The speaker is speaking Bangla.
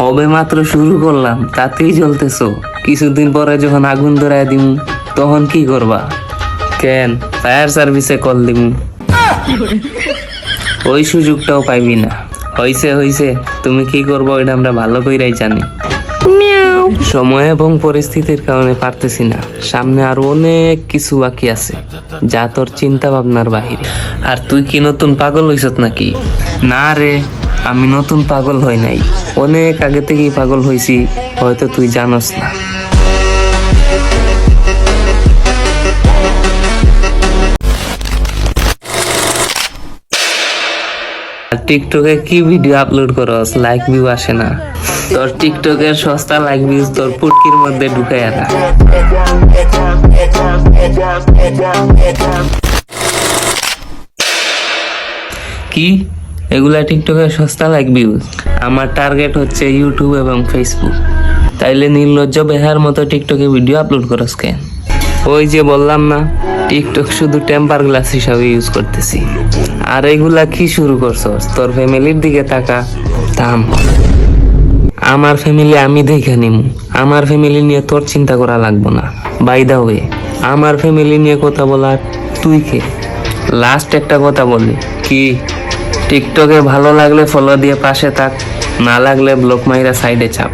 কবে মাত্র শুরু করলাম তাতেই জ্বলতেছো। কিছুদিন পরে যখন আগুন ধরায় দিমু তখন কি করবা? কেন ফায়ার সার্ভিসে কল দিমু? ওই সুযোগটাও পাইবি না। হইছে হইছে, তুমি কি করবো এটা আমরা ভালো কইরাই জানি। সময় এবং পরিস্থিতির কারণে পারতেছি না। সামনে আরো অনেক কিছু বাকি আছে যা তোর চিন্তা ভাবনার বাহিরে। আর তুই কি নতুন পাগল হইছত নাকি? না রে, আমি নতুন পাগল হই নাই, অনেক আগে থেকেই পাগল হইছি, হয়তো তুই জানোস না। আর টিকটকে কি ভিডিও আপলোড করস, লাইক ভিউ আসে না? তোর টিকটকের সস্তা লাইক ভিউজ তোর পুটকির মধ্যে ঢুকাইয়া রাখ। কি এগুলা টিকটকের সস্তা লাইক ভিউজ? আমার টার্গেট হচ্ছে ইউটিউব এবং ফেসবুক। তাইলে নির্লজ্জ বেহার মতো টিকটকে ভিডিও আপলোড করস কেন? ওই যে বললাম না, টিকটক শুধু টেম্পার গ্লাস হিসাবে ইউজ করতেছি। আর এগুলা কি শুরু করছস? তোর ফ্যামিলির দিকে তাকা। থাম, আমার ফ্যামিলি আমি দেখে নিমু। আমার ফ্যামিলি নিয়ে তোর চিন্তা করা লাগবো না। বাই দা ওয়ে, আমার ফ্যামিলি নিয়ে কথা বলার তুই কে? লাস্ট একটা কথা বলি, কি টিকটকে ভালো লাগলে ফলো দিয়ে পাশে থাক, না লাগলে ব্লক মাইরা সাইডে চাপ।